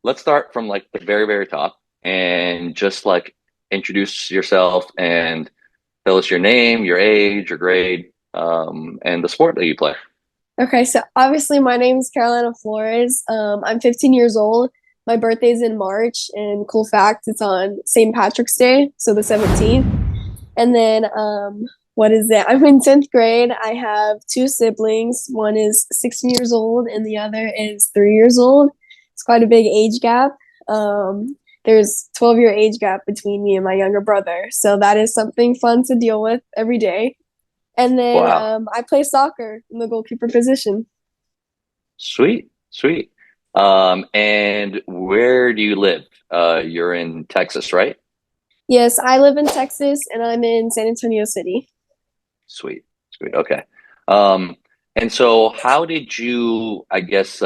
let's start from like the very, very top and just like introduce yourself and tell us your name, your age, your grade, and the sport that you play. Okay, so obviously my name is Carolina Flores. I'm 15 years old. My birthday's in March, and cool fact, it's on St. Patrick's Day, so the 17th. And then, what is it? I'm in 10th grade. I have two siblings. One is 16 years old, and the other is 3 years old. It's quite a big age gap. There's 12-year age gap between me and my younger brother, so that is something fun to deal with every day. And then Wow. I play soccer in the goalkeeper position. Sweet, sweet. And where do you live? You're in Texas, right? Yes, I live in Texas and I'm in San Antonio City. Sweet, sweet. Okay. Um, and so how did you, I guess,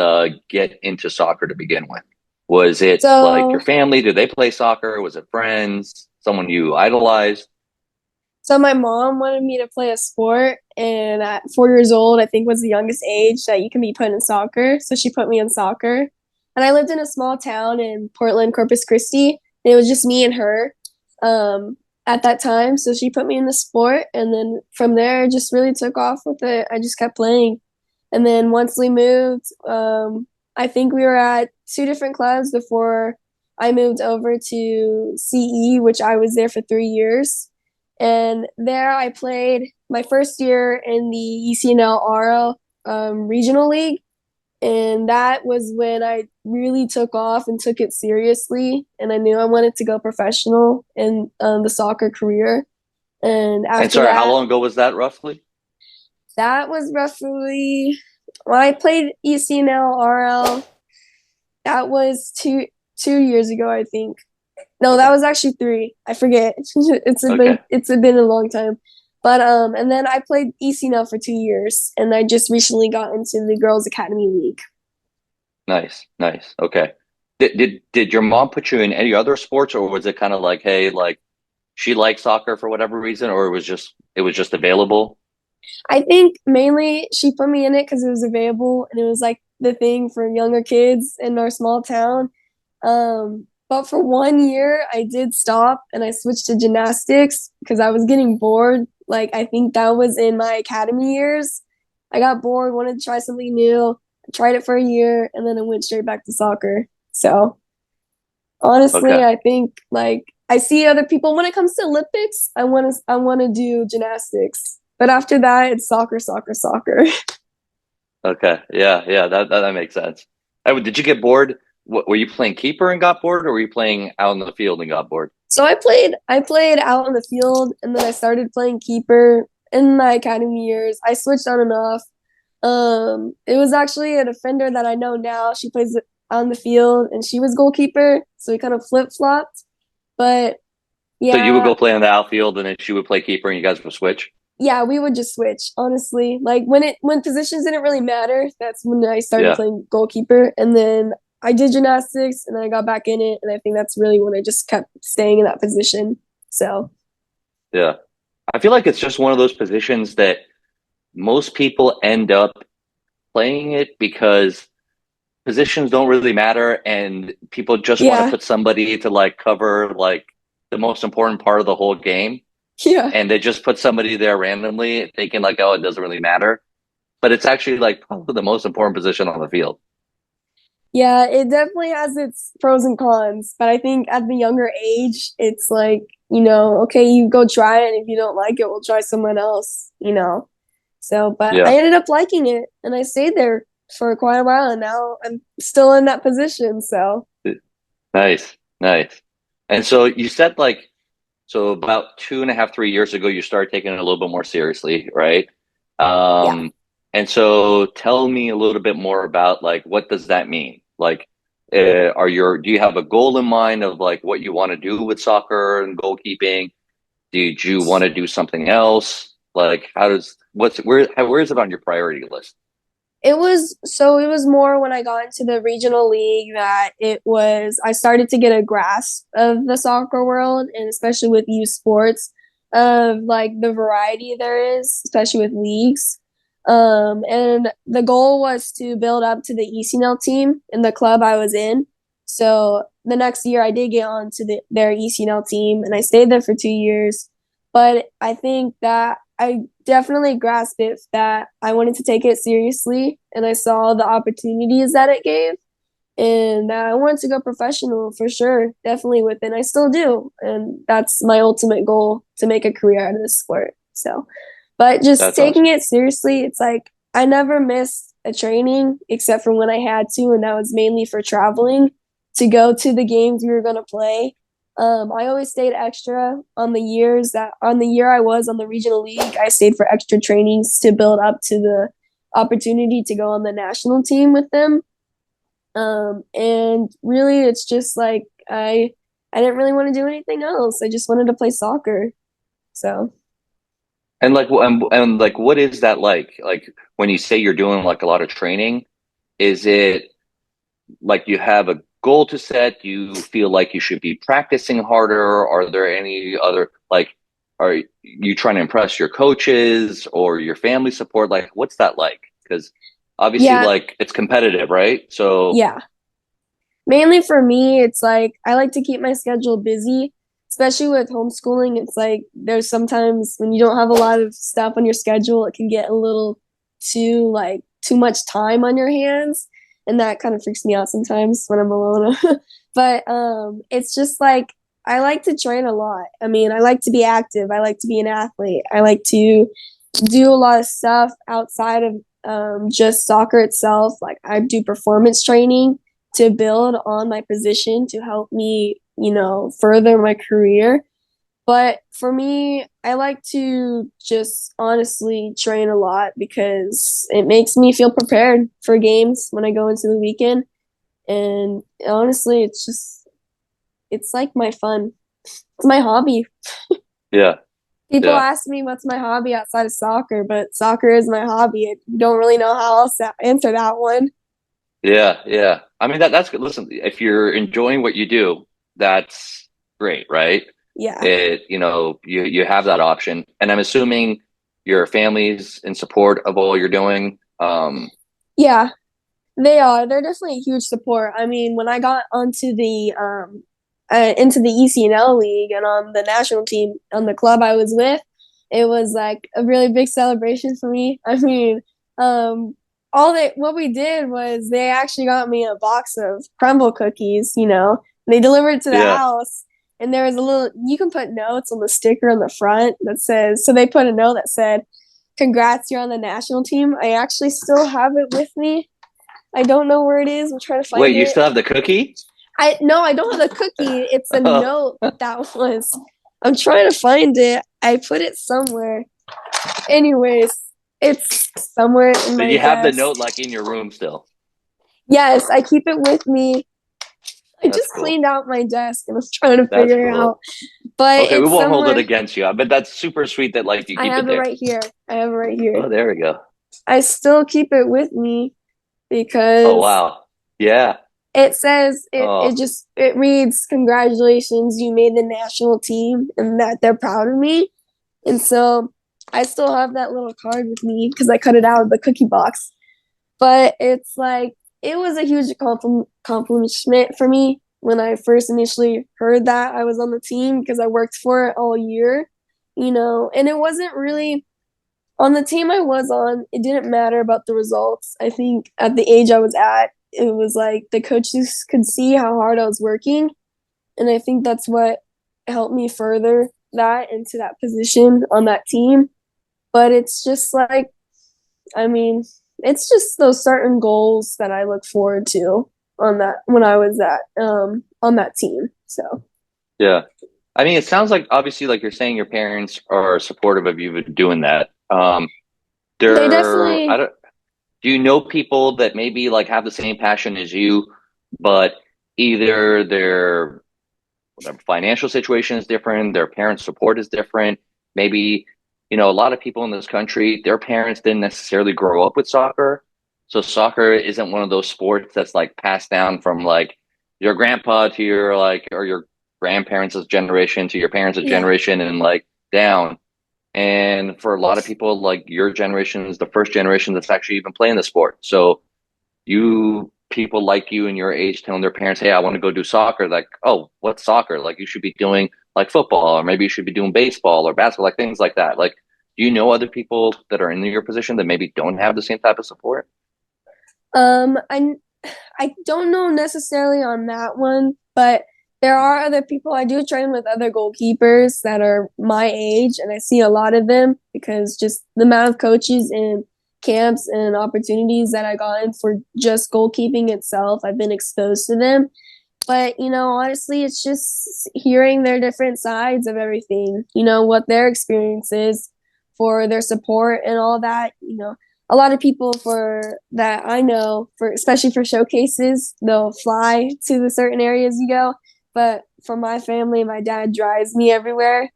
get into soccer to begin with? Was it like your So, family? Did they play soccer? Was it friends? Someone you idolized? so my mom wanted me to play a sport, and at 4 years old, I think was the youngest age that you can be put in soccer. So she put me in soccer, and I lived in a small town in Portland, Corpus Christi, and it was just me and her, um, at that time. So she put me in the sport, and then from there, it just really took off with it. I just kept playing, and then once we moved, I think we were at two different clubs before I moved over to CE, which I was there for 3 years. And there I played my first year in the ECNL RL regional league. And that was when I really took off and took it seriously. And I knew I wanted to go professional in the soccer career. And And after sorry, how that, long ago was that roughly? that was roughly when I played ECNL RL. That was two years ago, I think. No, that Okay. was actually three. I forget. Okay. It's been a long time. But and then I played ECNL for 2 years, and I just recently got into the Girls Academy League. Nice. Nice. Okay. Did your mom put you in any other sports, or was it kind of like, hey, like she liked soccer for whatever reason, or it was just available? I think mainly she put me in it because it was available and it was like the thing for younger kids in our small town. But for 1 year, I did stop and I switched to gymnastics because I was getting bored. Like, I think that was in my academy years. I got bored, wanted to try something new. I tried it for a year and then I went straight back to soccer. So, honestly, Okay. I think like I see other people when it comes to Olympics, I want to do gymnastics. But after that, it's soccer, soccer, soccer. Okay. Yeah. Yeah. That makes sense. Did you get bored? Were you playing keeper and got bored, or were you playing out in the field and got bored? So I played out on the field and then I started playing keeper in my academy years. I switched on and off. It was actually a defender that I know now. She plays on the field and she was goalkeeper, so we kind of flip-flopped. But So you would yeah, go play in the outfield, and then she would play keeper, and you guys would switch. yeah, we would just switch, honestly. Like when positions didn't really matter, that's when I started Yeah. playing goalkeeper. And then I did gymnastics and then I got back in it. And I think that's really when I just kept staying in that position. So Yeah. I feel like it's just one of those positions that most people end up playing it because positions don't really matter, and people just want to yeah, put somebody to like cover like the most important part of the whole game, yeah. and they just put somebody there randomly thinking like, oh, it doesn't really matter, but it's actually like probably the most important position on the field. Yeah, it definitely has its pros and cons, but I think at the younger age, it's like, okay, you go try it, and if you don't like it, we'll try someone else. So, but Yeah. I ended up liking it, and I stayed there for quite a while, and now I'm still in that position. So, Nice, nice. And so you said like, so about 2.5, 3 years ago, you started taking it a little bit more seriously, right? yeah. Um, and so tell me a little bit more about like what does that mean? Like, do you have a goal in mind of like what you want to do with soccer and goalkeeping? Did you want to do something else? Like, where is it on your priority list? It was more when I got into the regional league that I started to get a grasp of the soccer world and especially with youth sports of like the variety there is, especially with leagues. And the goal was to build up to the ECNL team in the club I was in. So the next year I did get on to their ECNL team and I stayed there for 2 years. But I think that I definitely grasped it that I wanted to take it seriously and I saw the opportunities that it gave. And I wanted to go professional for sure, definitely with it. And I still do. And that's my ultimate goal to make a career out of this sport. So, but just That's taking awesome. it seriously, it's like I never missed a training except for when I had to. And that was mainly for traveling to go to the games we were going to play. I always stayed extra on the year I was on the regional league. I stayed for extra trainings to build up to the opportunity to go on the national team with them. And really, it's just like I didn't really want to do anything else. I just wanted to play soccer. So And like, and like, what is that like? Like when you say you're doing like a lot of training, is it like you have a goal to set? Do you feel like you should be practicing harder? Are there any other like, are you trying to impress your coaches or your family support? Like, what's that like? Because obviously, yeah, like, it's competitive, right? So, yeah. Mainly for me, it's like I like to keep my schedule busy, especially with homeschooling. It's like there's sometimes when you don't have a lot of stuff on your schedule, it can get a little too much time on your hands, and that kind of freaks me out sometimes when I'm alone. But it's just like I like to train a lot. I mean, I like to be active. I like to be an athlete. I like to do a lot of stuff outside of just soccer itself. Like I do performance training to build on my position to help me, further my career. But for me, I like to just honestly train a lot because it makes me feel prepared for games when I go into the weekend. And honestly, it's like my fun. It's my hobby. yeah, People yeah, ask me what's my hobby outside of soccer, but soccer is my hobby. I don't really know how else to answer that one. yeah, yeah. I mean, that's good. Listen, if you're enjoying what you do, that's great, right? Yeah. You have that option, and I'm assuming your family's in support of all you're doing. Yeah, they are. They're definitely a huge support. I mean, when I got onto the into the ECNL league and on the national team on the club I was with, it was like a really big celebration for me. I mean, um, all they what we did was they actually got me a box of crumble cookies. They delivered it to the Yeah. house, and there was a little. You can put notes on the sticker on the front that says. So they put a note that said, "Congrats, you're on the national team." I actually still have it with me. I don't know where it is. I'm trying to Wait, find you it. still have the cookie? I no, I don't have the cookie. It's a Oh, note that was. I'm trying to find it. I put it somewhere. Anyways, it's somewhere in so my you have the desk. note like in your room still. Yes, I keep it with me. I That's just cool. cleaned out my desk and was trying to That's figure it out. cool. But Okay, we it's won't hold it somewhere. against you, but that's super sweet that like you I keep it have it there. right here. I have it right here. Oh, there we go. I still keep it with me Oh, because wow. Yeah. it says Oh, it reads congratulations, you made the national team, and that they're proud of me. And so I still have that little card with me because I cut it out of the cookie box. But it's like it was a huge accomplishment for me when I first initially heard that I was on the team because I worked for it all year, and it wasn't really on the team I was on, it didn't matter about the results. I think at the age I was at, it was like the coaches could see how hard I was working. And I think that's what helped me further that into that position on that team. But it's just like, I mean, it's just those certain goals that I look forward to on that when I was at on that team. So yeah. I mean, it sounds like obviously, like you're saying, your parents are supportive of you doing that. they I definitely, don't, do you know people that maybe like have the same passion as you, but either their whatever financial situation is different, their parents' support is different. Maybe, a lot of people in this country, their parents didn't necessarily grow up with soccer. So soccer isn't one of those sports that's like passed down from like your grandpa to your like or your grandparents' generation to your parents' yeah, generation and like down. And for a lot of people, like your generation is the first generation that's actually even playing the sport. So you people like you and your age telling their parents, "Hey, I want to go do soccer." Like, oh, what's soccer? Like, you should be doing like football, or maybe you should be doing baseball or basketball, like things like that. Like, do you know other people that are in your position that maybe don't have the same type of support? Um, I I don't know necessarily on that one, but there are other people. I do train with other goalkeepers that are my age, and I see a lot of them because just the amount of coaches and camps and opportunities that I got in for just goalkeeping itself, I've been exposed to them. But, honestly, it's just hearing their different sides of everything, what their experience is for their support and all that. A lot of people for that I know, for especially for showcases, they'll fly to the certain areas you go. But for my family, my dad drives me everywhere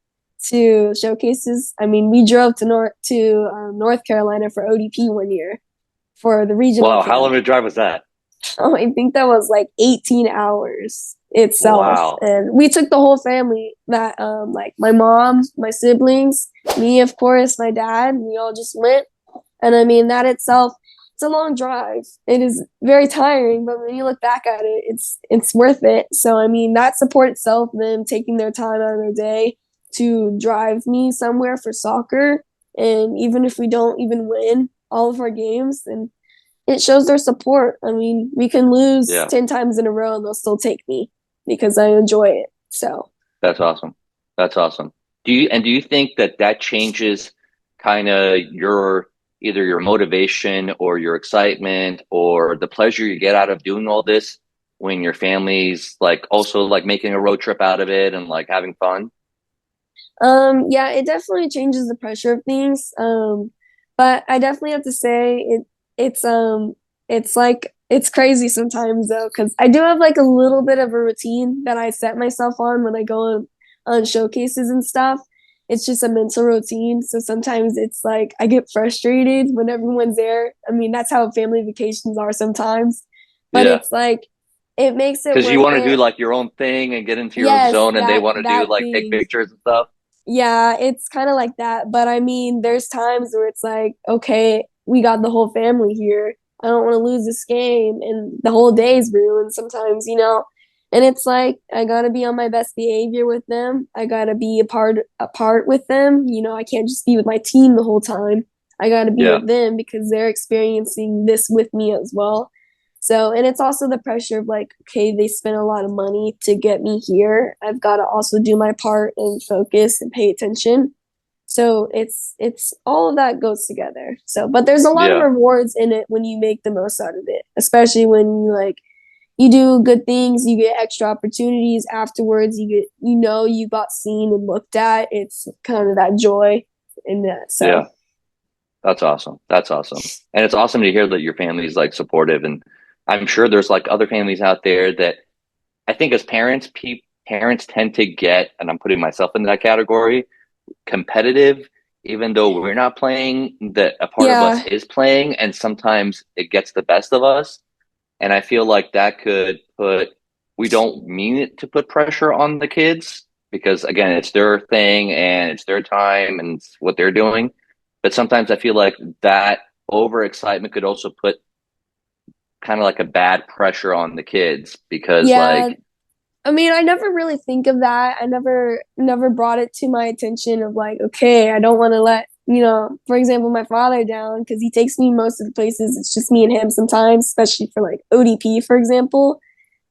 to showcases. I mean, we drove to North Carolina for ODP one year for the regional Wow, how long camp. of a drive was that? Oh, I think that was like 18 hours itself. Wow. And we took the whole family that like my mom, my siblings, me, of course, my dad, we all just went. And I mean that itself, it's a long drive. It is very tiring, but when you look back at it, it's worth it. So I mean that support itself, them taking their time out of their day to drive me somewhere for soccer. And even if we don't even win all of our games, then it shows their support. I mean, we can lose Yeah, 10 times in a row and they'll still take me because I enjoy it. So, that's awesome. That's awesome. Do you think that that changes kind of your either your motivation or your excitement or the pleasure you get out of doing all this when your family's like also like making a road trip out of it and like having fun? yeah, it definitely changes the pressure of things. But I definitely have to say it's, it's like, it's crazy sometimes though, because I do have like a little bit of a routine that I set myself on when I go on showcases and stuff. It's just a mental routine. So sometimes it's like I get frustrated when everyone's there. I mean, that's how family vacations are sometimes. But Yeah. it's like it makes it Because you worth want to do it. like your own thing and get into your own Yes, zone and they that want to do that like take thing. pictures and stuff. Yeah, it's kind of like that. But I mean, there's times where it's like, okay, we got the whole family here. I don't want to lose this game, and the whole day's ruined sometimes. And it's like I gotta be on my best behavior with them. I gotta be apart with them. I can't just be with my team the whole time. I gotta be Yeah. with them because they're experiencing this with me as well. So, and it's also the pressure of like, okay, they spent a lot of money to get me here. I've got to also do my part and focus and pay attention. So it's all of that goes together. So, but there's a lot of Yeah. rewards in it when you make the most out of it, especially when you do good things, you get extra opportunities afterwards, you got seen and looked at. It's kind of that joy in that. So, Yeah. That's awesome. That's awesome. And it's awesome to hear that your family's like supportive. And I'm sure there's like other families out there that I think as parents, parents tend to get, and I'm putting myself in that category, competitive, even though we're not playing, that a part of us yeah. is playing, and sometimes it gets the best of us. And I feel like that could we don't mean it to put pressure on the kids because again, it's their thing and it's their time and it's what they're doing. But sometimes I feel like that overexcitement could also put kind of like a bad pressure on the kids because Yeah, like, I mean, I never really think of that. I never brought it to my attention of like, okay, I don't want to let, for example, my father down because he takes me most of the places. It's just me and him sometimes, especially for like ODP, for example.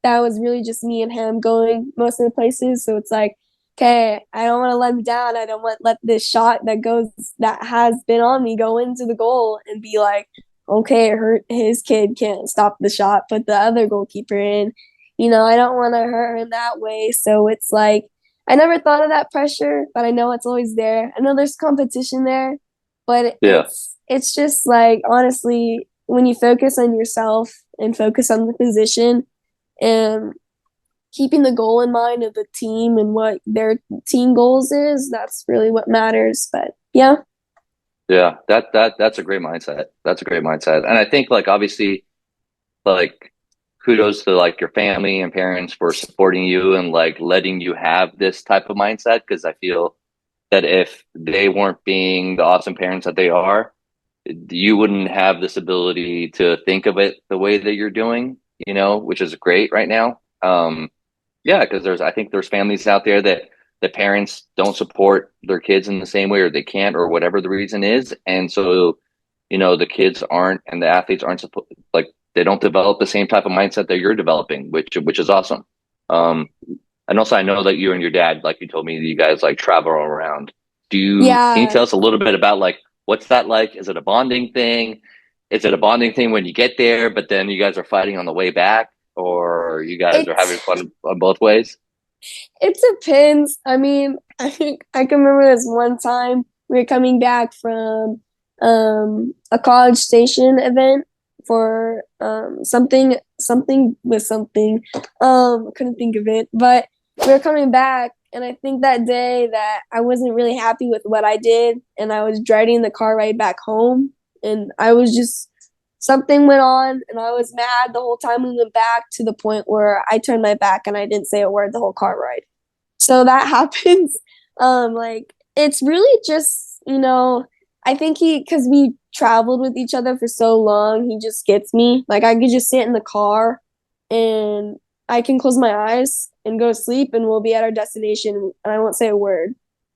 That was really just me and him going most of the places. So it's like, okay, I don't want to let him down. I don't want let this shot that has been on me go into the goal and be like, okay, his kid can't stop the shot, put the other goalkeeper in. I don't want to hurt him that way. So it's like I never thought of that pressure, but I know it's always there. I know there's competition there, but yeah, it's just like honestly, when you focus on yourself and focus on the position and keeping the goal in mind of the team and what their team goals is, that's really what matters. But yeah. yeah, that's a great mindset. That's a great mindset. And I think like obviously like kudos to like your family and parents for supporting you and like letting you have this type of mindset because I feel that if they weren't being the awesome parents that they are, you wouldn't have this ability to think of it the way that you're doing. which is great right now. Yeah, because I think there's families out there that the parents don't support their kids in the same way, or they can't, or whatever the reason is. And so, the kids aren't, and the athletes aren't supposed, like, they don't develop the same type of mindset that you're developing, which is awesome. Um, and also I know that you and your dad, like you told me, you guys like travel around. Can you Yeah, tell us a little bit about like what's that like? Is it a bonding thing? Is it a bonding thing when you get there, but then you guys are fighting on the way back, or you guys are having it's fun on both ways? it depends. I mean, I can remember this one time we were coming back from a college station event for something with something. I couldn't think of it, but we were coming back, and I think that day that I wasn't really happy with what I did, and I was driving the car ride back home, and I was just something went on, and I was mad the whole time we went back, to the point where I turned my back and I didn't say a word the whole car ride. So that happens. Like, it's really just, I think because we traveled with each other for so long, he just gets me. Like, I could just sit in the car and I can close my eyes and go to sleep, and we'll be at our destination and I won't say a word.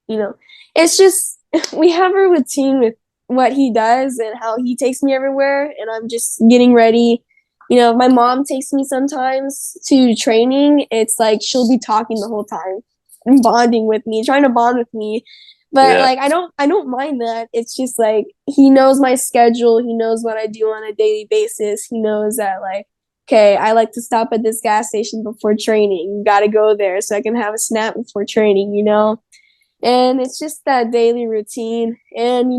You know, it's just, we have a routine with what he does and how he takes me everywhere, and I'm just getting ready. My mom takes me sometimes to training. It's like she'll be talking the whole time, bonding with me, trying to bond with me. But Yeah. like, I don't mind that. It's just like, he knows my schedule, he knows what I do on a daily basis. He knows that, like, okay, I like to stop at this gas station before training. You got to go there so I can have a snack before training. And it's just that daily routine. And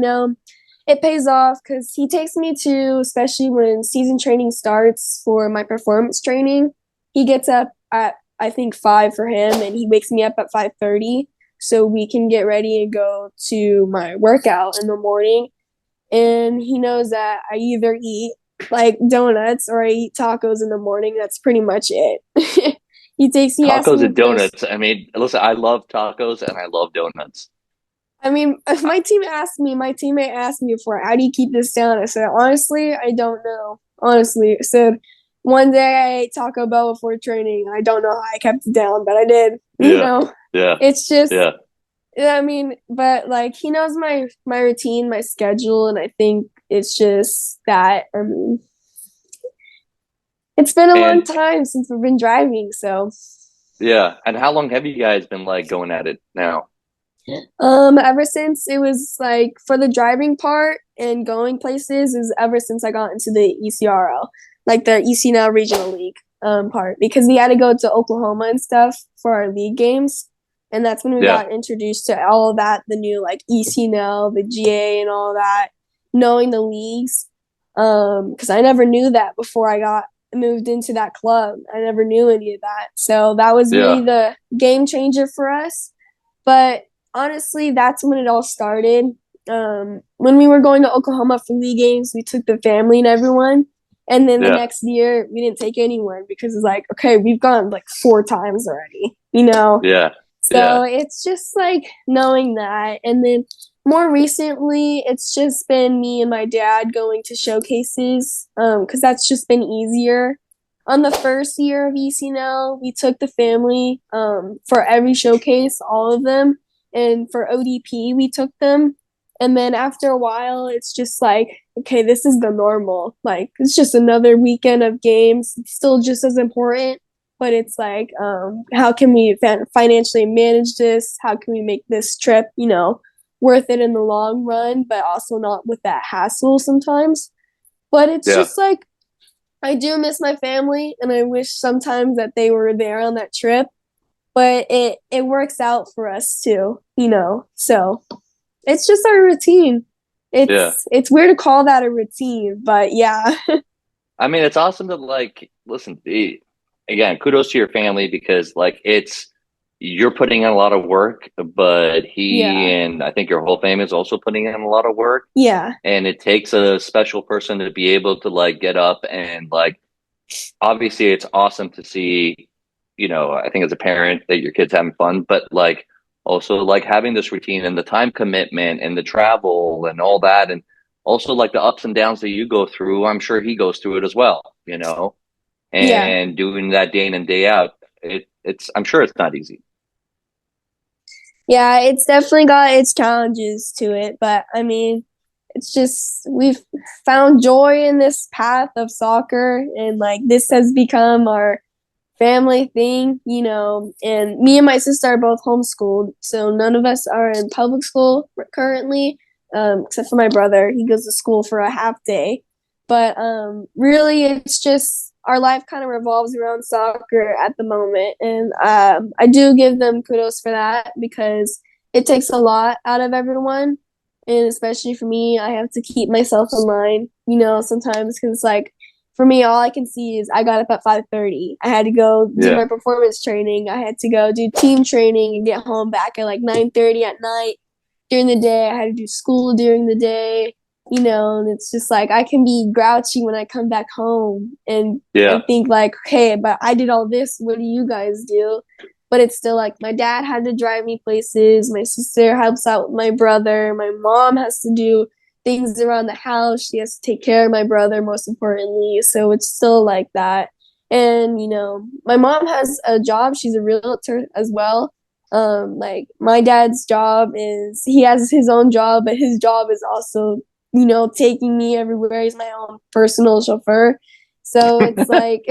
it pays off because he takes me to, especially when season training starts for my performance training, he gets up at, I think, 5 for him, and he wakes me up at 5:30 so we can get ready and go to my workout in the morning. And he knows that I either eat like donuts or I eat tacos in the morning. That's pretty much it. He asks Tacos me and if there's donuts. I mean, listen, I love tacos and I love donuts. I mean, if my teammate asked me before, how do you keep this down? I said, honestly, I don't know. Honestly, I said, one day I ate Taco Bell before training. I don't know how I kept it down, but I did. Yeah. Yeah. It's just, Yeah. I mean, but like, he knows my routine, my schedule, and I think it's just that. I mean, it's been a long And time since we've been driving, so yeah. And how long have you guys been like going at it now? ever since it was like, for the driving part and going places, is ever since I got into the ECRL, like the ECNL Regional League part, because we had to go to Oklahoma and stuff for our league games, and that's when we Yeah. got introduced to all of that, the new like ECNL, the GA, and all that, knowing the leagues, because I never knew that before I got moved into that club. I never knew any of that, so that was really Yeah. the game changer for us. But honestly, that's when it all started. When we were going to Oklahoma for league games, we took the family and everyone. And then the Yeah. next year, we didn't take anyone because it's like, okay, we've gone like 4 times already. Yeah. So Yeah. it's just like knowing that. And then more recently, it's just been me and my dad going to showcases, because that's just been easier. On the first year of ECNL, we took the family for every showcase, all of them. And for ODP, we took them. And then after a while, it's just like, okay, this is the normal. Like, it's just another weekend of games. It's still just as important, but it's like, how can we financially manage this? How can we make this trip, worth it in the long run, but also not with that hassle sometimes? But it's Yeah. just like, I do miss my family, and I wish sometimes that they were there on that trip. But it works out for us too. So it's just our routine. Yeah. It's weird to call that a routine, but yeah. I mean, it's awesome to like listen. Again, kudos to your family because like you're putting in a lot of work, but he Yeah. and I think your whole family is also putting in a lot of work, Yeah. and it takes a special person to be able to like get up and like obviously it's awesome to see, I think as a parent that your kid's having fun, but like also like having this routine and the time commitment and the travel and all that. And also like the ups and downs that you go through, I'm sure he goes through it as well. Yeah. and doing that day in and day out. It's I'm sure it's not easy. Yeah, it's definitely got its challenges to it, but I mean, it's just we've found joy in this path of soccer, and like this has become our family thing, and me and my sister are both homeschooled, so none of us are in public school currently, except for my brother. He goes to school for a half day. But really, it's just our life kind of revolves around soccer at the moment. And I do give them kudos for that because it takes a lot out of everyone. And especially for me, I have to keep myself in line, sometimes because like for me, all I can see is I got up at 5:30. I had to go do Yeah. my performance training. I had to go do team training and get home back at like 9:30 at night. During the day, I had to do school during the day, and it's just like I can be grouchy when I come back home and Yeah. think like, hey, but I did all this. What do you guys do? But it's still like my dad had to drive me places. My sister helps out with my brother. My mom has to do things around the house. She has to take care of my brother, most importantly. So it's still like that. And, my mom has a job. She's a realtor as well. Like my dad's job is he has his own job, but his job is also, taking me everywhere. He's my own personal chauffeur. So it's like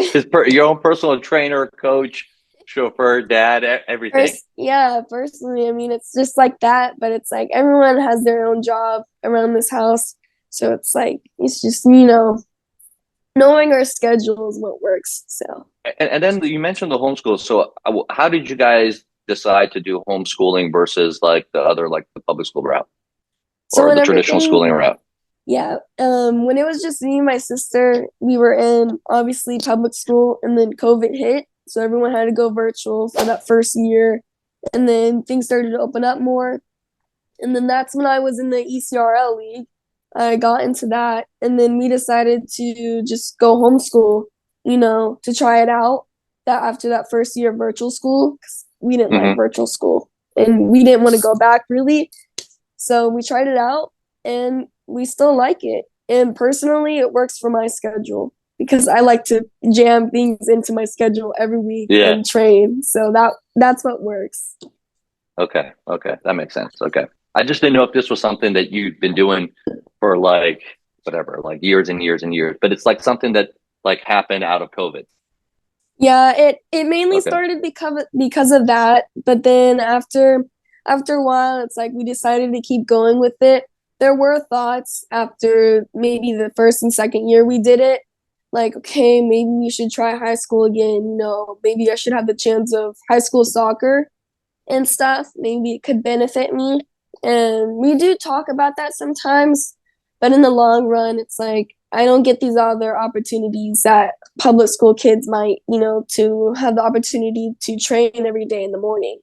Your own personal trainer, coach, chauffeur, dad, everything. yeah, personally, I mean, it's just like that, but it's like everyone has their own job around this house. So it's like, it's just, knowing our schedule is what works. So, And then you mentioned the homeschool. So how did you guys decide to do homeschooling versus like the other, like the public school route so or when the traditional everything, schooling route? yeah, when it was just me and my sister, we were in obviously public school and then COVID hit. So everyone had to go virtual for that first year. And then things started to open up more. And then that's when I was in the ECRL league. I got into that, and then we decided to just go homeschool, to try it out. That after that first year of virtual school, 'cause we didn't like Hmm. virtual school, and we didn't want to go back really. So we tried it out, and we still like it. And personally, it works for my schedule because I like to jam things into my schedule every week Yeah. and train. So that's what works. Okay. Okay. That makes sense. Okay. I just didn't know if this was something that you've been doing for like whatever, like years and years and years, but it's like something that like happened out of COVID. Yeah, it mainly Okay. started because of that, but then after a while, it's like we decided to keep going with it. There were thoughts after maybe the first and second year we did it, like, okay, maybe we should try high school again. Maybe I should have the chance of high school soccer and stuff. Maybe it could benefit me. And we do talk about that sometimes, but in the long run, it's like I don't get these other opportunities that public school kids might, to have the opportunity to train every day in the morning.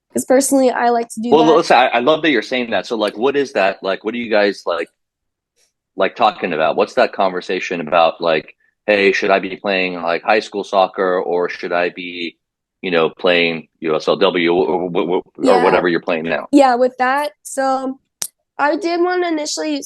Because personally, I like to do Well, that. listen, I love that you're saying that. So like, what is that? Like, what are you guys like talking about? What's that conversation about? Like, hey, should I be playing like high school soccer or should I be, playing USLW or Yeah, whatever you're playing now? yeah, with that. So I did want to initially,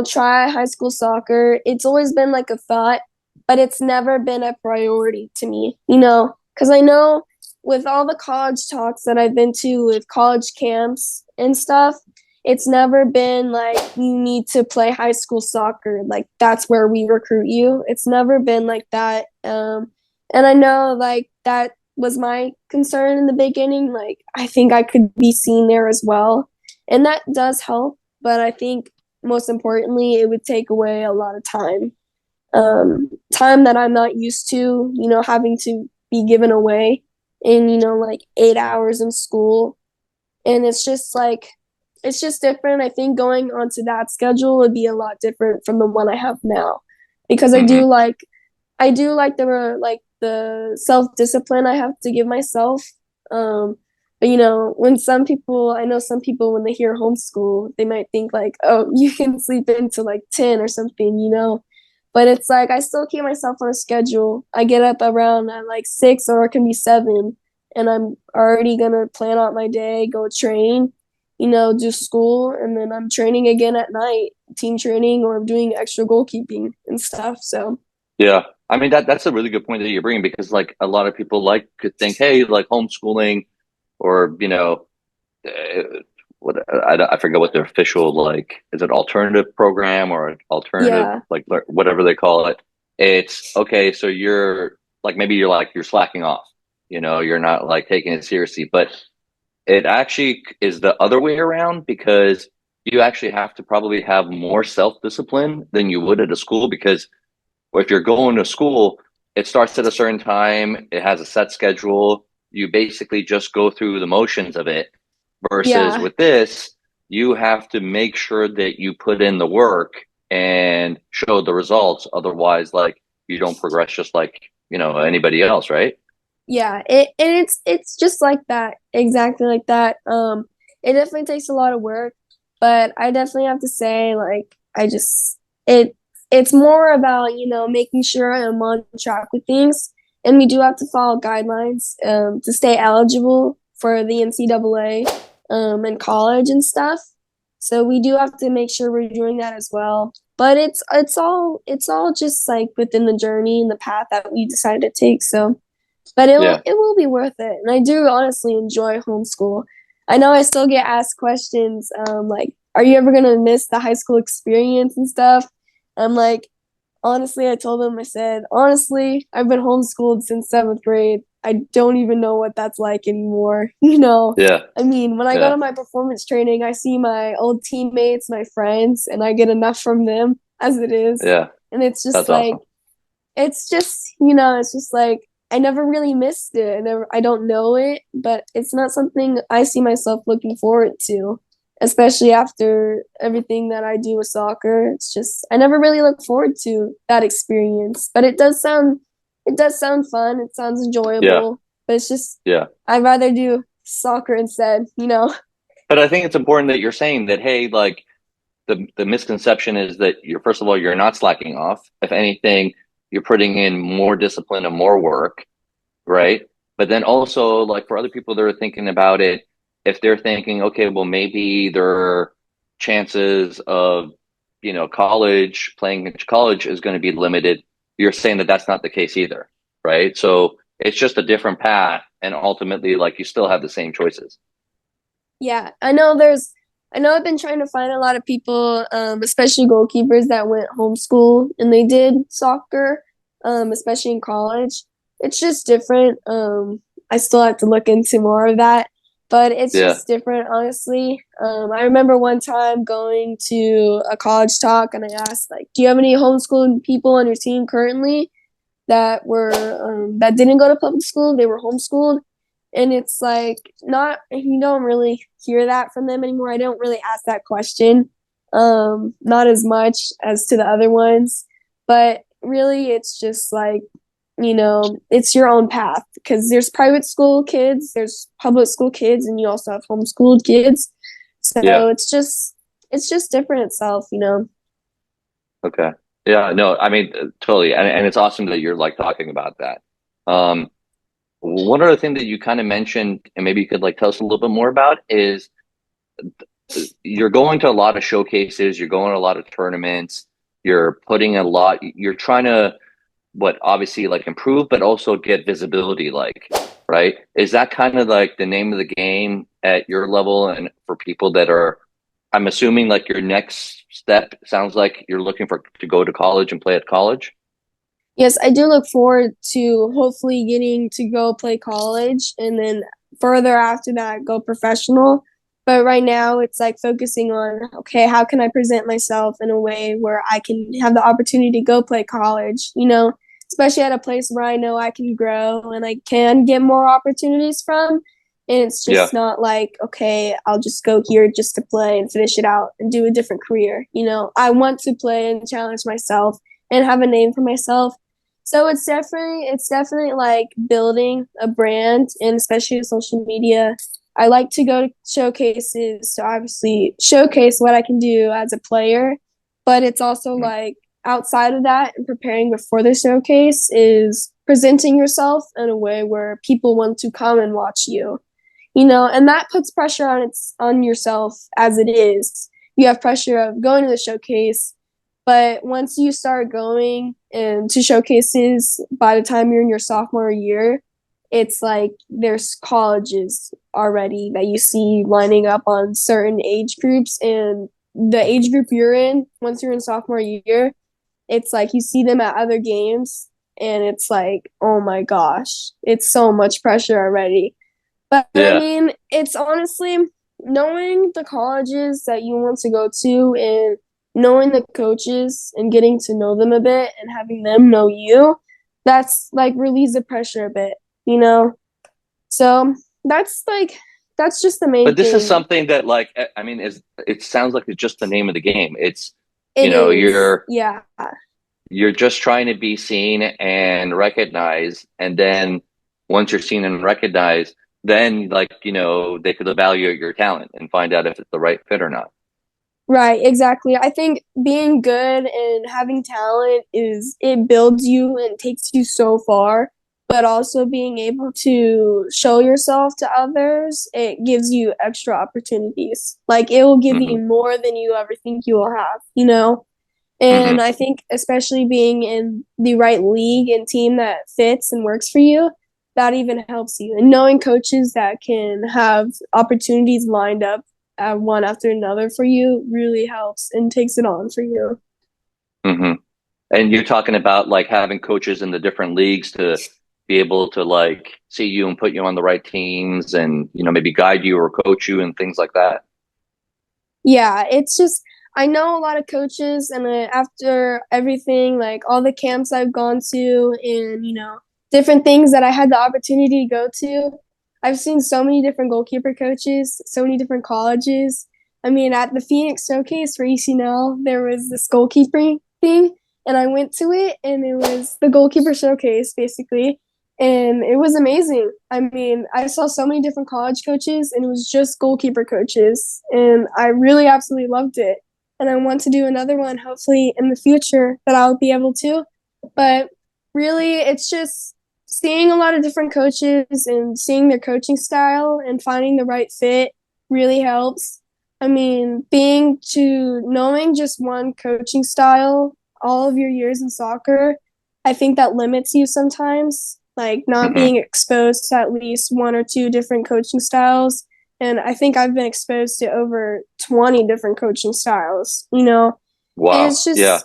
try high school soccer. It's always been like a thought, but it's never been a priority to me, because I know with all the college talks that I've been to with college camps and stuff, it's never been like you need to play high school soccer. Like that's where we recruit you. It's never been like that. And I know like that was my concern in the beginning. Like I think I could be seen there as well. And that does help, but I think most importantly, it would take away a lot of time. Time that I'm not used to, having to be given away in, like 8 hours in school. And it's just different. I think going onto that schedule would be a lot different from the one I have now because Hmm. I do like the self discipline I have to give myself. But when I know some people when they hear homeschool, they might think like, oh, you can sleep into like 10 or something. But it's like I still keep myself on a schedule. I get up around at like 6 or it can be 7, and I'm already gonna plan out my day, go train, do school, and then I'm training again at night, team training or doing extra goalkeeping and stuff. So Yeah. I mean that's a really good point that you're bringing because like a lot of people like could think, hey, like homeschooling or uh, what I forget what their official like is it alternative program or alternative Yeah. like whatever they call it. It's okay, so you're like maybe you're slacking off, you're not like taking it seriously, but it actually is the other way around because you actually have to probably have more self-discipline than you would at a school because if you're going to school, it starts at a certain time, it has a set schedule. You basically just go through the motions of it. Versus Yeah. with this, you have to make sure that you put in the work and show the results. Otherwise, like you don't progress just like, anybody else, right? Yeah, it's just like that, exactly like that. It definitely takes a lot of work, but I definitely have to say, like, it's more about, making sure I'm on track with things, and we do have to follow guidelines, to stay eligible for the NCAA, and college and stuff. So we do have to make sure we're doing that as well. But it's all just like within the journey and the path that we decided to take. So but it will Yeah. it will be worth it. And I do honestly enjoy homeschool. I know I still get asked questions, like, are you ever gonna miss the high school experience and stuff? I'm like, honestly, I told them, I said, honestly, I've been homeschooled since seventh grade. I don't even know what that's like anymore. Yeah. I mean, when I go Yeah. to my performance training, I see my old teammates, my friends, and I get enough from them as it is. Yeah. And it's just That's like, awesome. it's just like I never really missed it. I don't know it, but it's not something I see myself looking forward to, especially after everything that I do with soccer. It's just I never really look forward to that experience, but it does sound fun. It sounds Yeah. enjoyable, but it's just Yeah. I'd rather do soccer instead. But I think it's important that you're saying that, hey, like the misconception is that you're first of all, you're not slacking off. If anything, you're putting in more discipline and more work, right? But then also, like for other people that are thinking about it, if they're thinking, okay, well, maybe their chances of, college playing in college is going to be limited. You're saying that that's not the case either, right? So it's just a different path, and ultimately, like you still have the same choices. Yeah, I know I've been trying to find a lot of people, especially goalkeepers that went homeschool and they did soccer, especially in college. It's just different. I still have to look into more of that, but it's Yeah, just different, honestly. I remember one time going to a college talk and I asked, like, do you have any homeschooled people on your team currently that didn't go to public school? They were homeschooled, and it's like not you don't really hear that from them anymore. I don't really ask that question, not as much as to the other ones, but really it's just like it's your own path because there's private school kids, there's public school kids, and you also have homeschooled kids. yeah, So it's just different itself. okay, yeah. No, I mean, totally, and it's awesome that you're like talking about that. Um, One other thing that you kind of mentioned, and maybe you could like tell us a little bit more about, is you're going to a lot of showcases, you're going to a lot of tournaments, you're putting a lot, you're trying to what obviously like improve, but also get visibility, like, right? Is that kind of like the name of the game at your level and for people that are, I'm assuming like your next step sounds like you're looking for to go to college and play at college? Yes, I do look forward to hopefully getting to go play college and then further after that go professional. But right now it's like focusing on, okay, how can I present myself in a way where I can have the opportunity to go play college, especially at a place where I know I can grow and I can get more opportunities from. And it's Yeah, just not like, okay, I'll just go here just to play and finish it out and do a different career. I want to play and challenge myself and have a name for myself, so it's definitely like building a brand and especially with social media. I like to go to showcases to obviously showcase what I can do as a player, but it's also mhm, like outside of that and preparing before the showcase is presenting yourself in a way where people want to come and watch you, and that puts pressure on yourself as it is. You have pressure of going to the showcase, But once you start going into showcases, by the time you're in your sophomore year, it's like there's colleges already that you see lining up on certain age groups. And the age group you're in, once you're in sophomore year, it's like you see them at other games, and it's like, oh my gosh, it's so much pressure already. But I Yeah. mean, it's honestly knowing the colleges that you want to go to and knowing the coaches and getting to know them a bit and having them know you, that's like relieves the pressure a bit, you know? So that's like, that's just the main But this is thing. something that like I mean is it sounds like it's just the name of the game. It's It you know, is, yeah. you're just trying to be seen and recognized, and then once you're seen and recognized, then like, they could evaluate your talent and find out if it's the right fit or not. Right, exactly. I think being good and having talent is it builds you and takes you so far, but also being able to show yourself to others, it gives you extra opportunities. Like it will give you Hmm. more than you ever think you will have, you know? And Hmm. I think especially being in the right league and team that fits and works for you, that even helps you. And knowing coaches that can have opportunities lined up one after another for you really helps and takes it on for you. Hmm. And you're talking about like having coaches in the different leagues to be able to like see you and put you on the right teams and, maybe guide you or coach you and things like that. Yeah, it's just I know a lot of coaches, and after everything, like all the camps I've gone to, and different things that I had the opportunity to go to, I've seen so many different goalkeeper coaches, so many different colleges. I mean, at the Phoenix Showcase for ECNL, there was this goalkeeping thing, and I went to it, and it was the goalkeeper showcase basically, and it was amazing. I mean, I saw so many different college coaches, and it was just goalkeeper coaches, and I really absolutely loved it. And I want to do another one, hopefully in the future, that I'll be able to. But really, it's just seeing a lot of different coaches and seeing their coaching style and finding the right fit really helps. I mean, being to knowing just one coaching style all of your years in soccer, I think that limits you sometimes, like not Hmm. being exposed to at least one or two different coaching styles. And I think I've been exposed to over 20 different coaching styles, and Wow. Yeah.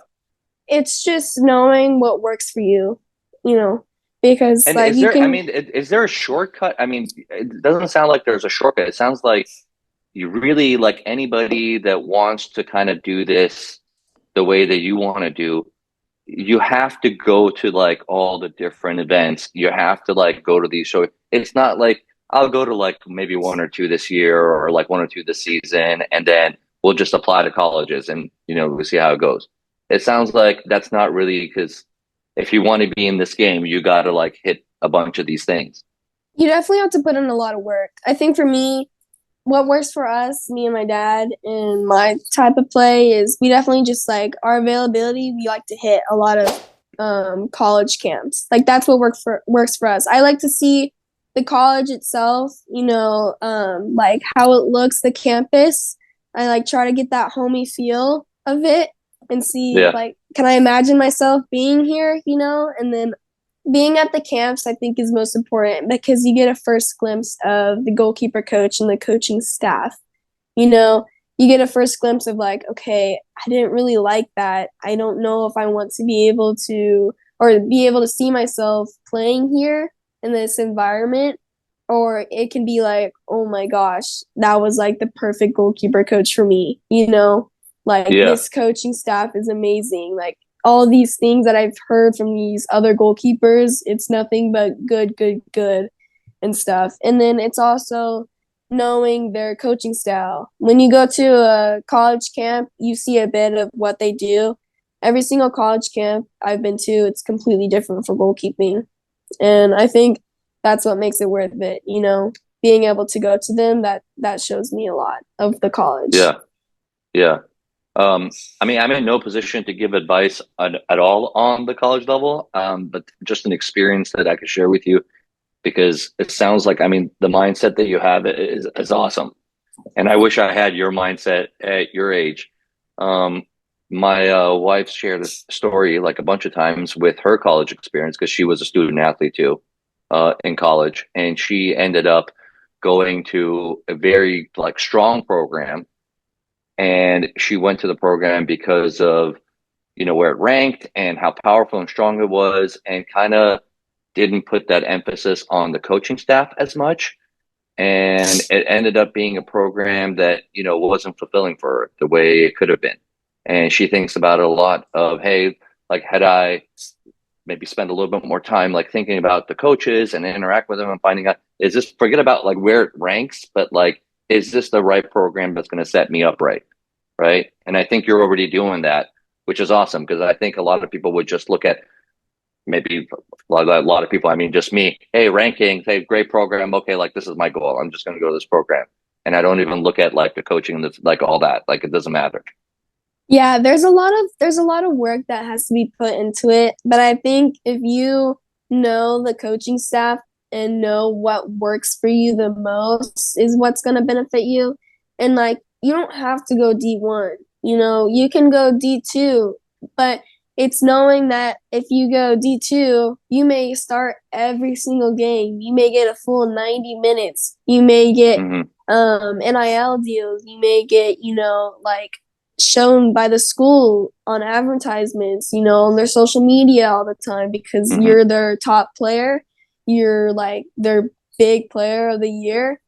it's just knowing what works for you, you know, because And like is you there, I can. mean, is there a shortcut? I mean, it doesn't sound like there's a shortcut. It sounds like you really like anybody that wants to kind of do this the way that you want to do, you have to go to like all the different events. You have to like go to these shows. It's not like I'll go to like maybe one or two this year or like one or two this season, and then we'll just apply to colleges and we'll see how it goes. It sounds like that's not really because if you want to be in this game, you got to like hit a bunch of these things. You definitely have to put in a lot of work. I think for me, what works for us, me and my dad, and my type of play is we definitely just like our availability. We like to hit a lot of college camps. Like that's what works for us. I like to see the college itself. Like how it looks, the campus. I like try to get that homey feel of it and see Yeah. like can I imagine myself being here, and then being at the camps, I think, is most important because you get a first glimpse of the goalkeeper coach and the coaching staff. You know, you get a first glimpse of like, okay, I didn't really like that. I don't know if I want to be able to or be able to see myself playing here in this environment. Or it can be like, oh my gosh, that was like the perfect goalkeeper coach for me, like Yeah. this coaching staff is amazing. Like all these things that I've heard from these other goalkeepers, it's nothing but good, good, good and stuff. And then it's also knowing their coaching style. When you go to a college camp, you see a bit of what they do. Every single college camp I've been to, it's completely different for goalkeeping. And I think that's what makes it worth it, being able to go to them, that shows me a lot of the college. Yeah. Yeah. I mean, I'm in no position to give advice at all on the college level, but just an experience that I could share with you because it sounds like, I mean, the mindset that you have is awesome. And I wish I had your mindset at your age. Um, My wife shared a story like a bunch of times with her college experience because she was a student athlete too, in college, and she ended up going to a very like strong program, and she went to the program because of where it ranked and how powerful and strong it was, and kind of didn't put that emphasis on the coaching staff as much. And it ended up being a program that wasn't fulfilling for her the way it could have been. And she thinks about it a lot of, hey, like had I maybe spend a little bit more time like thinking about the coaches and interact with them and finding out, is this, forget about like where it ranks, but like, is this the right program that's going to set me up right? And I think you're already doing that, which is awesome, because I think a lot of people would just look at, maybe a lot of people, I mean, just me, hey, ranking, hey, great program. Okay, like this is my goal. I'm just going to go to this program. And I don't even look at like the coaching and like all that. Like it doesn't matter. Yeah, there's a lot of work that has to be put into it, but I think if you know the coaching staff and know what works for you the most is what's going to benefit you. And like you don't have to go D1. You can go D2, but it's knowing that if you go D2, you may start every single game. You may get a full 90 minutes. You may get Mm-hmm. NIL deals. You may get, like shown by the school on advertisements, on their social media all the time because Mm-hmm. you're their top player. You're like their big player of the year,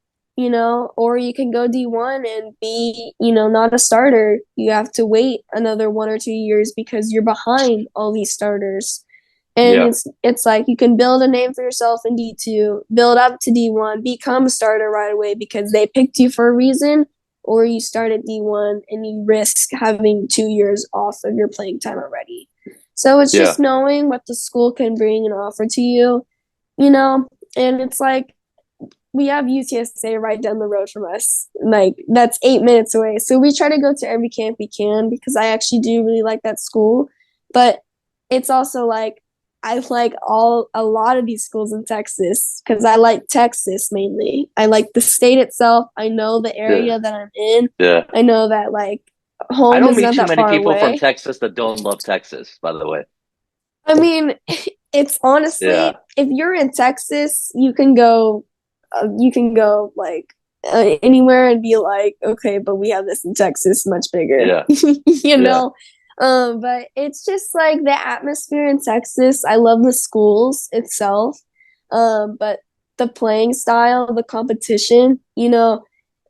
or you can go D1 and be, not a starter. You have to wait another 1 or 2 years because you're behind all these starters. And Yeah. it's like you can build a name for yourself in D2, build up to D1, become a starter right away because they picked you for a reason, or you start at D1 and you risk having 2 years off of your playing time already. So it's Yeah. just knowing what the school can bring and offer to you, you know, and it's like we have UTSA right down the road from us. Like that's 8 minutes away. So we try to go to every camp we can because I actually do really like that school. But it's also like I like a lot of these schools in Texas because I like Texas mainly. I like the state itself. I know the Yeah. area that I'm in. Yeah. I know that like I home don't is meet not too that many far people from away. Texas that don't love Texas, by the way. I mean, it's honestly, Yeah. if you're in Texas, you can go like anywhere and be like, okay, but we have this in Texas, much bigger, Yeah. you Yeah. know. But it's just like the atmosphere in Texas. I love the schools itself, but the playing style, the competition,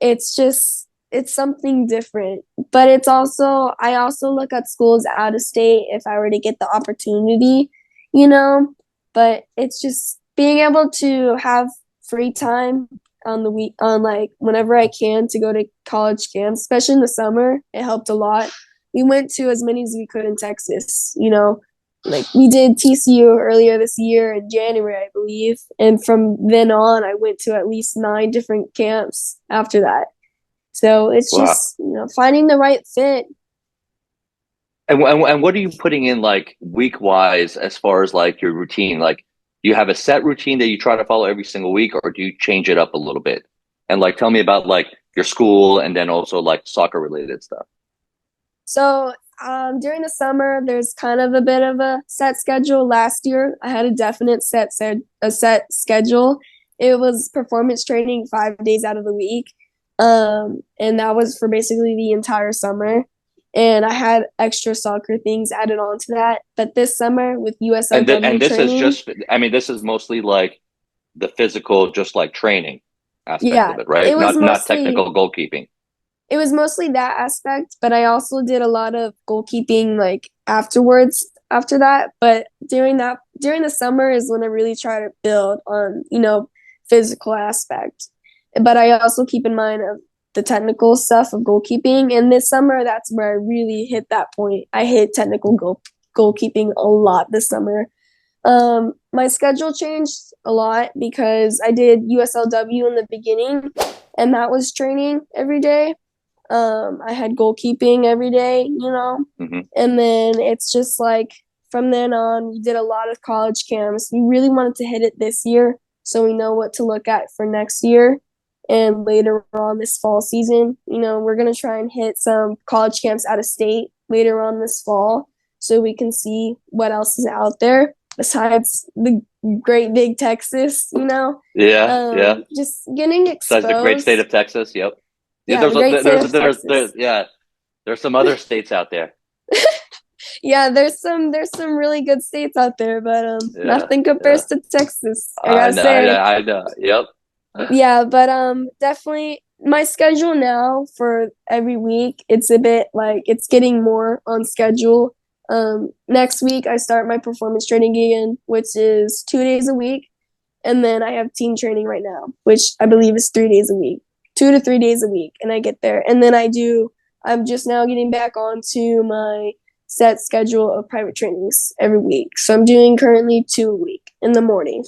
it's something different. But I also look at schools out of state if I were to get the opportunity, you know. But it's just being able to have free time on the week on like whenever I can to go to college camps, especially in the summer. It helped a lot. We went to as many as we could in Texas, like we did TCU earlier this year in January, I believe. And from then on, I went to at least 9 different camps after that. So it's Wow. just, finding the right fit. And what are you putting in like week wise as far as like your routine? Like, do you have a set routine that you try to follow every single week, or do you change it up a little bit? And like, tell me about like your school and then also like soccer related stuff. So during the summer, there's kind of a bit of a set schedule. Last year, I had a definite set schedule. It was performance training 5 days out of the week, and that was for basically the entire summer. And I had extra soccer things added on to that. But this summer with And USLW this is training, just, I mean, this is mostly like the physical, just like training aspect yeah, of it, right? Not technical goalkeeping. it was mostly that aspect, but I also did a lot of goalkeeping like afterwards after that. But during the summer is when I really try to build on, physical aspect. But I also keep in mind of the technical stuff of goalkeeping. And this summer, that's where I really hit that point. I hit technical goalkeeping a lot this summer. My schedule changed a lot because I did USLW in the beginning, and that was training every day. I had goalkeeping every day, Hmm. and then it's just like from then on, we did a lot of college camps. We really wanted to hit it this year, so we know what to look at for next year. And later on this fall season, we're going to try and hit some college camps out of state later on this fall so we can see what else is out there besides the great big Texas. Yeah, yeah. Just getting Besides the great state exposed. of Texas, yep. Yeah, Yeah, the great state of there's Texas. yeah, there's some other states out there. Yeah, there's some really good states out there, but Yeah, nothing yeah. compares to Texas, I I gotta know, I know, say. I know. Yep. Yeah, but definitely my schedule now for every week, it's a bit like it's getting more on schedule. Next week I start my performance training again, which is 2 days a week, and then I have team training right now, which I believe is 3 days a week, 2 to 3 days a week, and I get there, and then I'm just now getting back onto my set schedule of private trainings every week. So I'm doing currently 2 a week in the morning.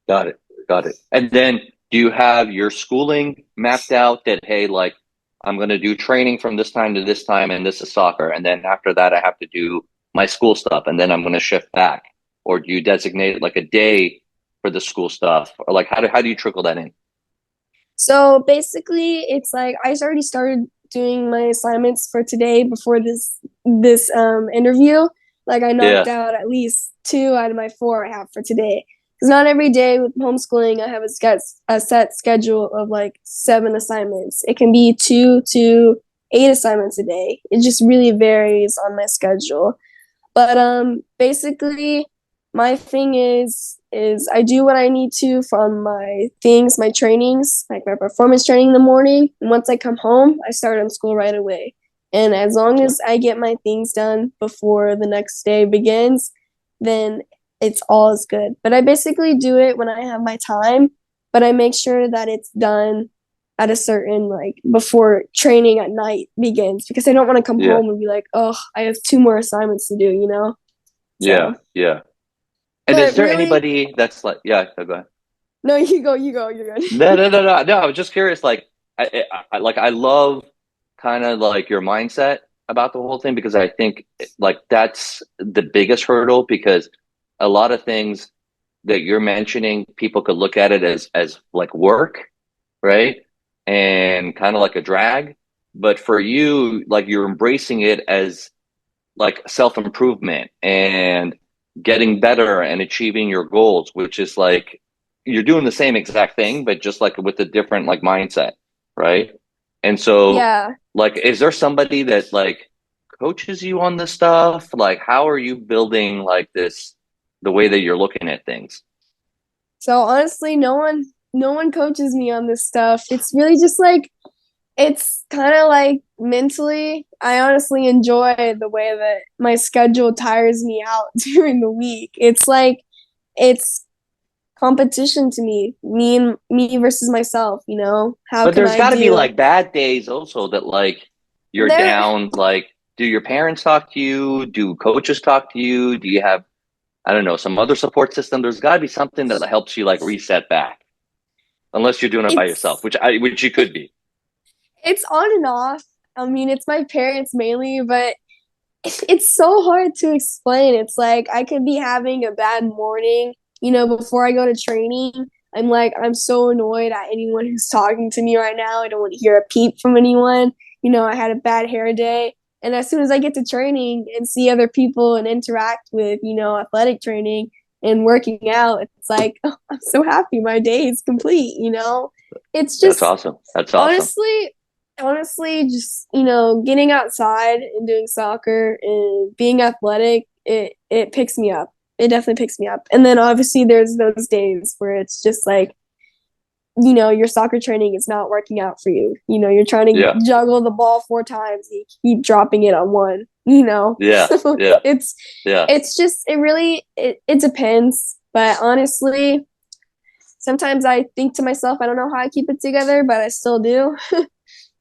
Got it. Got it. And then do you have your schooling mapped out that, hey, like I'm going to do training from this time to this time and this is soccer. And then after that, I have to do my school stuff and then I'm going to shift back. Or do you designate like a day for the school stuff? Or like how do you trickle that in? So basically, it's like I already started doing my assignments for today before this interview. Like I knocked Yeah. out at least two out of my four I have for today. Because not every day with homeschooling I have a set schedule of like 7 assignments. It can be 2 to 8 assignments a day. It just really varies on my schedule. But basically my thing is I do what I need to from my things, my trainings, like my performance training in the morning. And once I come home, I start on school right away. And as long Yeah. as I get my things done before the next day begins, then it's all is good. But I basically do it when I have my time, but I make sure that it's done at a certain like before training at night begins because I don't want to come Yeah. home and be like, oh, I have two more assignments to do. Yeah. So, Yeah. And is but there really, anybody that's like, yeah, go ahead. no, you go, you're good. No, no, no, no, no. I was just curious. Like, I love kind of like your mindset about the whole thing because I think like that's the biggest hurdle because a lot of things that you're mentioning, people could look at it as like work, right? And kind of like a drag. But for you, like you're embracing it as like self-improvement and getting better and achieving your goals, which is like you're doing the same exact thing, but just like with a different like mindset, right? And so, Yeah. like, is there somebody that like coaches you on this stuff? Like, how are you building like this, the way that you're looking at things? So honestly, no one coaches me on this stuff. It's really just like it's kind of like mentally, I honestly enjoy the way that my schedule tires me out during the week. It's like it's competition to me versus myself. How But can there's I got to be do? like bad days also that like you're There down. Like, do your parents talk to you? Do coaches talk to you? Do you have I don't know, some other support system. There's got to be something that helps you like reset back, unless you're doing it by yourself, it's which you could be. it's on and off. I mean, it's my parents mainly, but it's so hard to explain. It's like I could be having a bad morning, before I go to training. I'm like, I'm so annoyed at anyone who's talking to me right now. I don't want to hear a peep from anyone. I had a bad hair day. And as soon as I get to training and see other people and interact with, athletic training and working out, it's like, oh, I'm so happy. My day is complete. It's That's just awesome. That's awesome. honestly, just getting outside and doing soccer and being athletic, it picks me up. It definitely picks me up. And then obviously there's those days where it's just like, your soccer training is not working out for you. You're trying to Yeah. juggle the ball 4 times, and you keep dropping it on one. Yeah. So Yeah. it's Yeah. it's just it depends. But honestly, sometimes I think to myself, I don't know how I keep it together, but I still do.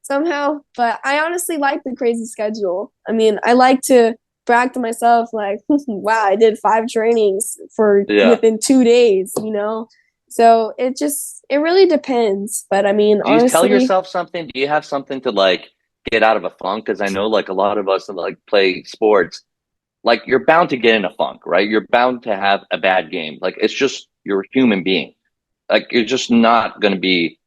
Somehow. But I honestly like the crazy schedule. I mean, I like to brag to myself like, wow, I did 5 trainings for Yeah. within 2 days. So it really depends. But I mean, Do you tell honestly, yourself something? Do you have something to like get out of a funk? Because I know like a lot of us that like play sports, like you're bound to get in a funk, right? You're bound to have a bad game. Like it's just you're a human being. Like you're just not going to be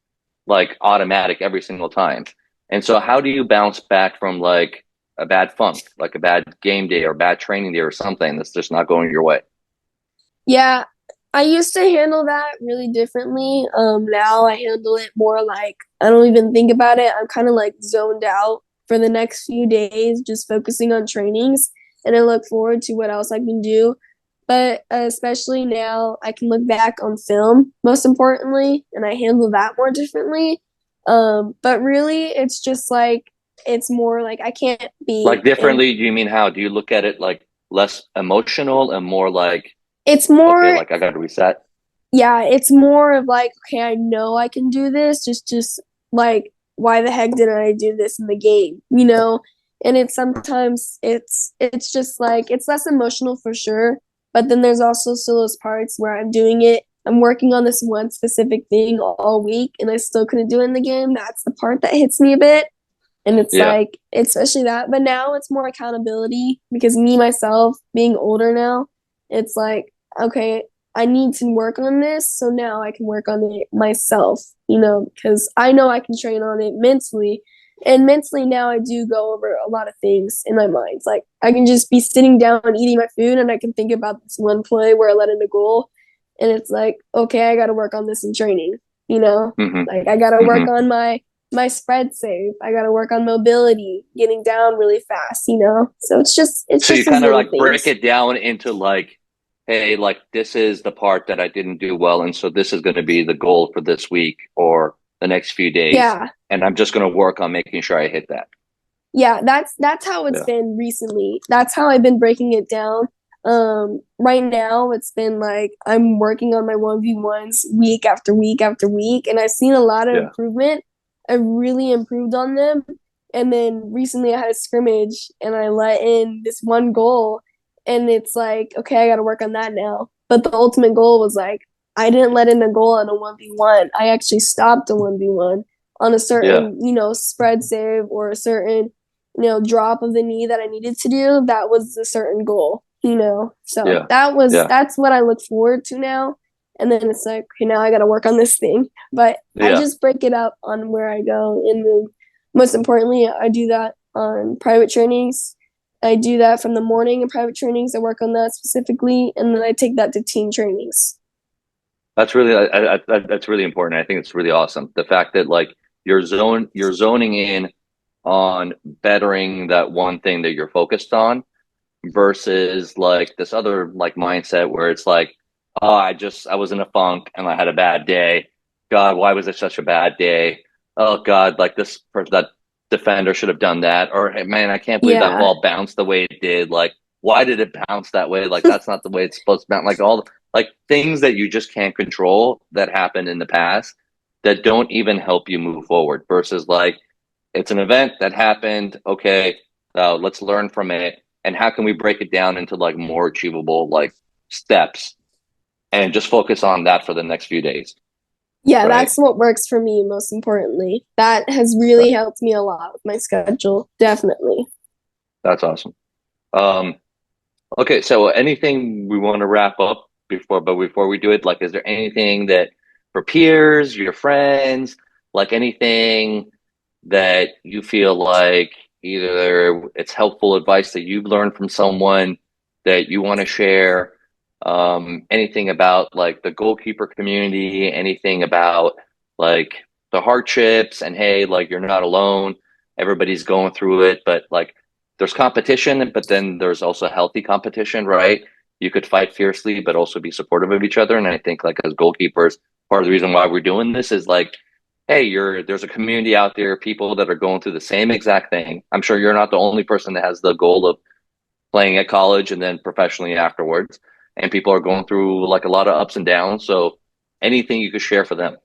like automatic every single time. And so how do you bounce back from like a bad funk, like a bad game day or bad training day or something that's just not going your way? Yeah, I used to handle that really differently. Now I handle it more like I don't even think about it. I'm kind of like zoned out for the next few days, just focusing on trainings, and I look forward to what else I can do. But especially now, I can look back on film, most importantly, and I handle that more differently. But really, it's just like it's more like I can't Like be in. differently, do you mean how? Do you look at it like less emotional and more like, It's okay, more like I got to reset? yeah, it's more of like, okay, I know I can do this. Just like, why the heck didn't I do this in the game? You know? And it's sometimes it's just like it's less emotional for sure. But then there's also still those parts where I'm doing it. I'm working on this one specific thing all week and I still couldn't do it in the game. That's the part that hits me a bit. And it's Yeah. like, especially that. But now it's more accountability because me, myself, being older now, it's like, okay, I need to work on this. So now I can work on it myself, because I know I can train on it mentally. And mentally now I do go over a lot of things in my mind. It's like I can just be sitting down and eating my food and I can think about this one play where I let in a goal. And it's like, okay, I got to work on this in training, you know? Hmm. Like I got to work Hmm. on my spread save. I got to work on mobility, getting down really fast. So it's So you just these kind of little like break things. it down into like, hey, like this is the part that I didn't do well, and so this is going to be the goal for this week or the next few days, Yeah. and I'm just going to work on making sure I hit that. Yeah, that's how it's Yeah, been recently. That's how I've been breaking it down. Right now it's been like I'm working on my 1v1s week after week after week, and I've seen a lot of yeah, improvement. I've really improved on them. And then recently I had a scrimmage and I let in this one goal, and it's like, okay, I gotta work on that now. But the ultimate goal was like I didn't let in a goal on a 1v1. I actually stopped a 1v1 on a yeah, certain, spread save or a certain drop of the knee that I needed to do, that was a certain goal. So yeah, yeah, that's what I look forward to now. And then it's like, okay, now I got to work on this thing. But I yeah. just break it up on where I go. And then most importantly, I do that on private trainings. I do that from the morning in private trainings. I work on that specifically. And then I take that to team trainings. That's really that's really important. I think it's really awesome. The fact that like you're zoning in on bettering that one thing that you're focused on versus like this other like mindset where it's like, oh, I was in a funk and I had a bad day. God, why was it such a bad day? Oh God, like that defender should have done that. Or hey, man, I can't believe that Yeah. ball bounced the way it did. Like, why did it bounce that way? Like that's not the way it's supposed to bounce. Like like things that you just can't control that happened in the past that don't even help you move forward versus like it's an event that happened. Okay, let's learn from it, and how can we break it down into like more achievable like steps, and just focus on that for the next few days, Yeah, right? that's what works for me most importantly. That has That, really helped me a lot with my schedule. Definitely. that's awesome. Um, okay, so anything we want to wrap up before we do it, like, is there anything that for peers, your friends, like anything that you feel like either it's helpful advice that you've learned from someone that you want to share, anything about like the goalkeeper community, anything about like the hardships and hey, like you're not alone, everybody's going through it, but like there's competition, but then there's also healthy competition, right? You could fight fiercely but also be supportive of each other, and I think like as goalkeepers, part of the reason why we're doing this is like, hey, there's a community out there, people that are going through the same exact thing. I'm sure you're not the only person that has the goal of playing at college and then professionally afterwards. And people are going through like a lot of ups and downs. So anything you could share for them.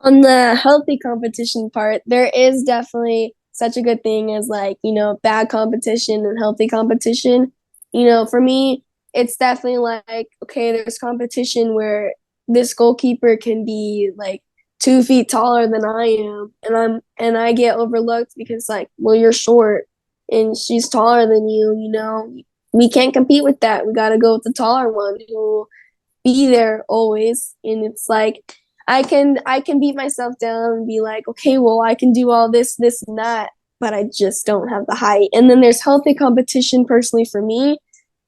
On the healthy competition part, there is definitely such a good thing as like, bad competition and healthy competition. For me, it's definitely like, okay, there's competition where this goalkeeper can be like 2 feet taller than I am, and I get overlooked because like, well, you're short and she's taller than you. We can't compete with that. We gotta go with the taller one who will be there always. And it's like I can beat myself down and be like, okay, well, I can do all this, this, and that, but I just don't have the height. And then there's healthy competition personally for me,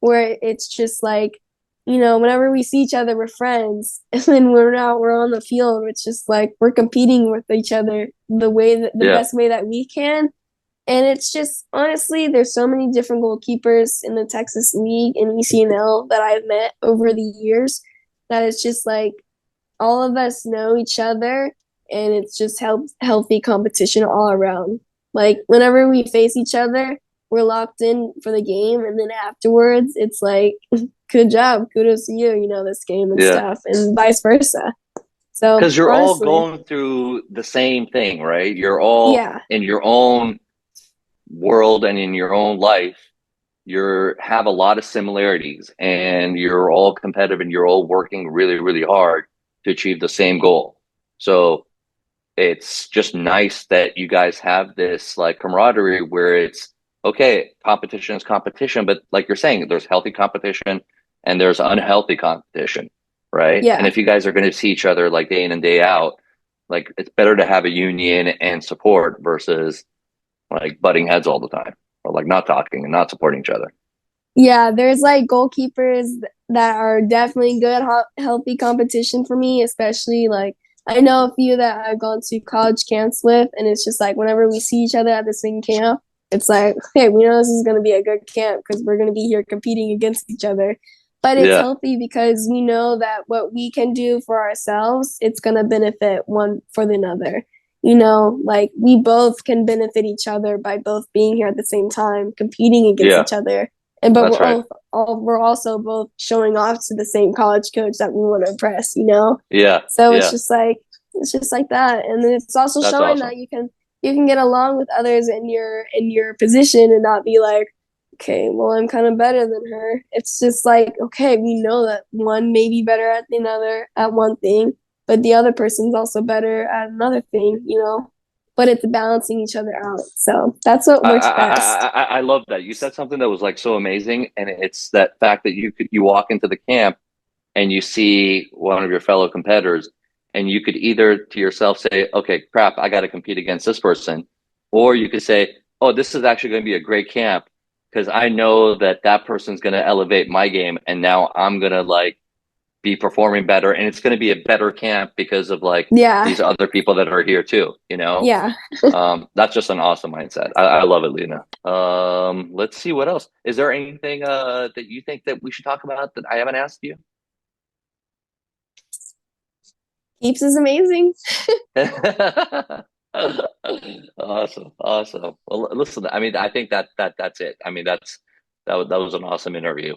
where it's just like, whenever we see each other, we're friends, and then we're on the field. It's just like we're competing with each other the Yeah. best way that we can. And it's just honestly, there's so many different goalkeepers in the Texas League and ECNL that I've met over the years that it's just like all of us know each other and it's just healthy competition all around. Like whenever we face each other, we're locked in for the game and then afterwards it's like good job, kudos to you, this game and Yeah. stuff and vice versa. So Because you're all honestly, going through the same thing, right? You're all yeah. in your own world and in your own life. You have a lot of similarities and you're all competitive and you're all working really, really hard to achieve the same goal. So it's just nice that you guys have this like camaraderie where it's okay, competition is competition, but like you're saying, there's healthy competition and there's unhealthy competition, right? And Yeah. if you guys are going to see each other like day in and day out, like it's better to have a union and support versus like butting heads all the time or like not talking and not supporting each other. Yeah, there's like goalkeepers that are definitely good, healthy competition for me, especially like I know a few that I've gone to college camps with, and it's just like whenever we see each other at the same camp, it's like, hey, we know this is going to be a good camp because we're going to be here competing against each other. But it's Yeah, healthy because we know that what we can do for ourselves, it's going to benefit one for the other. Like we both can benefit each other by both being here at the same time, competing against yeah, each other, and but that's right. we're also both showing off to the same college coach that we want to impress. Yeah, So yeah, it's just like that, and then it's also that's showing awesome. that you can get along with others in your position and not be like, okay, well, I'm kind of better than her. It's just like, okay, we know that one may be better at another at one thing, but the other person's also better at another thing. But it's balancing each other out. So that's what I, works I, best. I love that. You said something that was like so amazing, and it's that fact that you walk into the camp and you see one of your fellow competitors, and you could either to yourself say, "Okay, crap, I got to compete against this person," or you could say, "Oh, this is actually going to be a great camp because I know that that person's going to elevate my game, and now I'm going to like be performing better, and it's going to be a better camp because of like Yeah, these other people that are here too." You know, yeah. that's just an awesome mindset. I love it, Lena. Let's see what else. Is there anything that you think that we should talk about that I haven't asked you? Keeps is amazing. Awesome, awesome. Well, listen, I mean, I think that's it. I mean, that was an awesome interview.